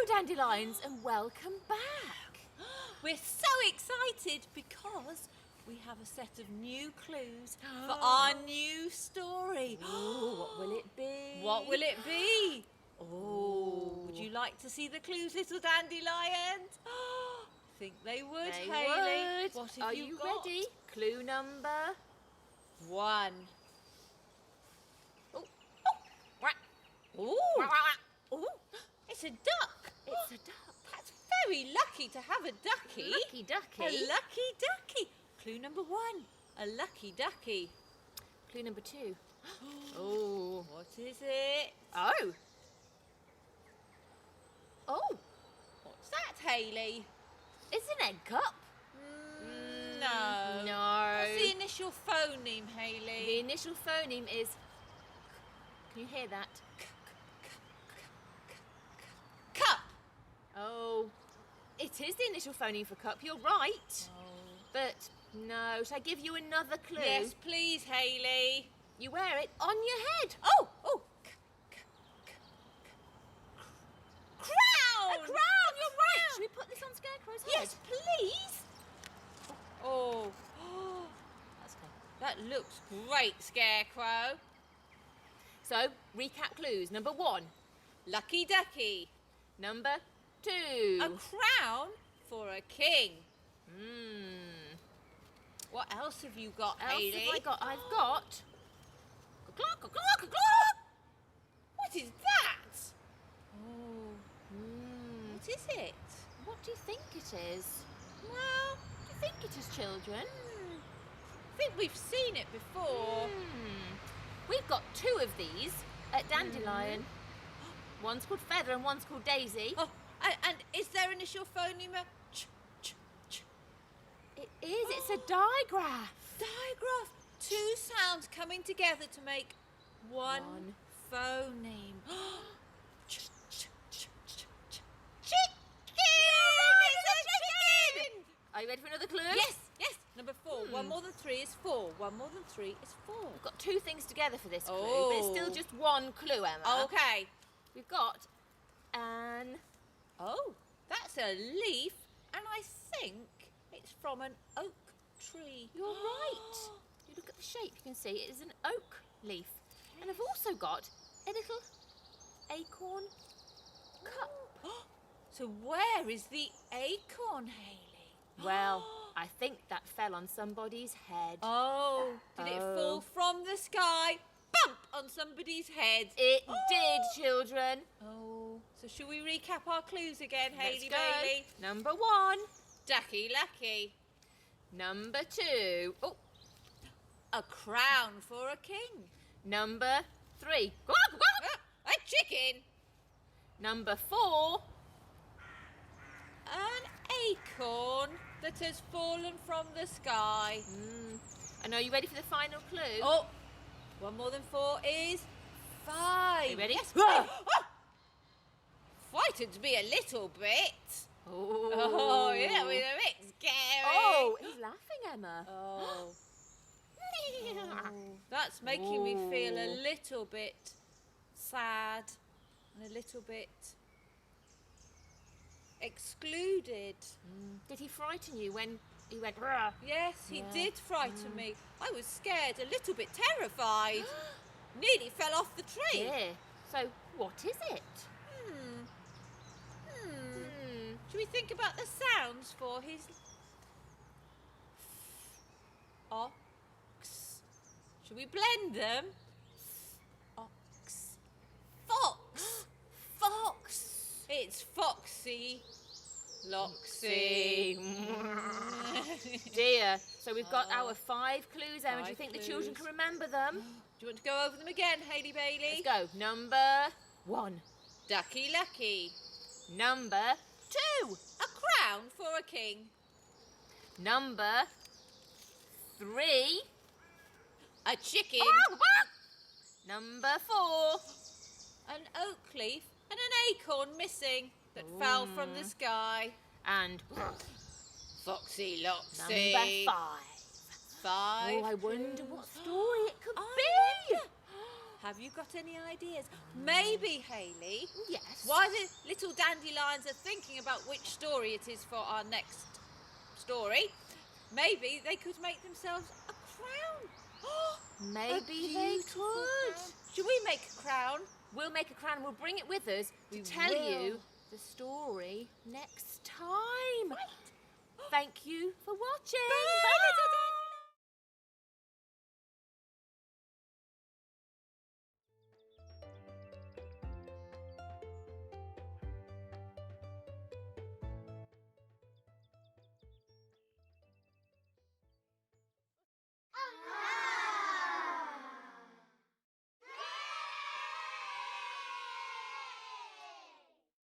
Hello, dandelions, and welcome back. We're so excited because we have a set of new clues for our new story. Oh, what will it be? What will it be? Oh, would you like to see the clues, little dandelions? I think they would, They Hayley. would. What have Are you you got? ready? Clue number 1. Oh. Ooh. Ooh. It's a duck. It's a duck. That's very lucky to have a ducky. Lucky ducky. A lucky ducky. Clue number 1. A lucky ducky. Clue number 2. Oh. What is it? Oh. Oh. What's that, Hayley? It's an egg cup. No. No. What's the initial phoneme, Hayley? The initial phoneme is... Can you hear that? Cup. Oh. It is the initial phoneme for cup. You're right. Oh. But no. Shall I give you another clue? Yes, please, Hayley. You wear it on your head. Oh. Crown. A crown. You're right. Should we put this on Scarecrow's head? Yes, please. Oh. That's okay. That looks great, Scarecrow. So, recap clues. Number 1. Lucky ducky. Number 2. A crown for a king. What else have you got, Else Hayley? have I got? I've got... What is that? Oh. What is it? What do you think it is? Well, What do you think it is, children? I think we've seen it before. We've got 2 of these at Dandelion. One's called Feather and one's called Daisy. Oh, and is there initial phoneme? Ch. It is. It's a digraph. Digraph. 2 sounds coming together to make one phoneme. Chicken! It's a chicken! Are you ready for another clue? Yes. Number 4. 1 more than 3 is 4. 1 more than 3 is 4. We've got 2 things together for this clue, but it's still just one clue, Emma. Okay. We've got an... Oh, that's a leaf, and I think it's from an oak tree. You're right. You look at the shape, you can see it is an oak leaf. And I've also got a little acorn cup. So where is the acorn, Hayley? Well, I think that fell on somebody's head. Oh, did it fall from the sky? Bump on somebody's head. It did, children. Oh, so should we recap our clues again, Hayley Let's go. Bailey? Number 1. Ducky Lucky. Number 2. Oh, A crown for a king. number 3. A chicken. Number 4. An acorn that has fallen from the sky. And are you ready for the final clue? Oh, 1 more than 4 is 5. you ready? Yes. Ah! Frightened me a little bit. Oh, Oh, yeah, that was a bit scary. Oh, he's laughing, Emma. Oh. That's making me feel a little bit sad and a little bit excluded. Did he frighten you when he went... "Rah"? Yes, he Yeah. did frighten me. I was scared, a little bit terrified. Nearly fell off the tree. Yeah. So, what is it? Should we think about the sounds for his ox? Should we blend them? Ox. Fox. Fox. It's Foxy. Loxy. Dear. So we've got our 5 clues, Emma. Do you 5 think the children clues. can remember them? Do you want to go over them again, Hayley Bailey? Let's go. Number 1. Ducky Lucky. Number 2. A crown for a king. Number 3. A chicken. Number 4. An oak leaf and an acorn missing that fell from the sky. And Foxy Loxy. number 5. 5. Oh, I wonder what story it could I be. wonder. Have you got any ideas? Maybe, Hayley, Yes. while the little dandelions are thinking about which story it is for our next story, maybe they could make themselves a crown. Maybe A they beautiful could. crown. Should we make a crown? We'll make a crown. We'll bring it with us to We tell will. you the story next time. Thank you for watching. Bye.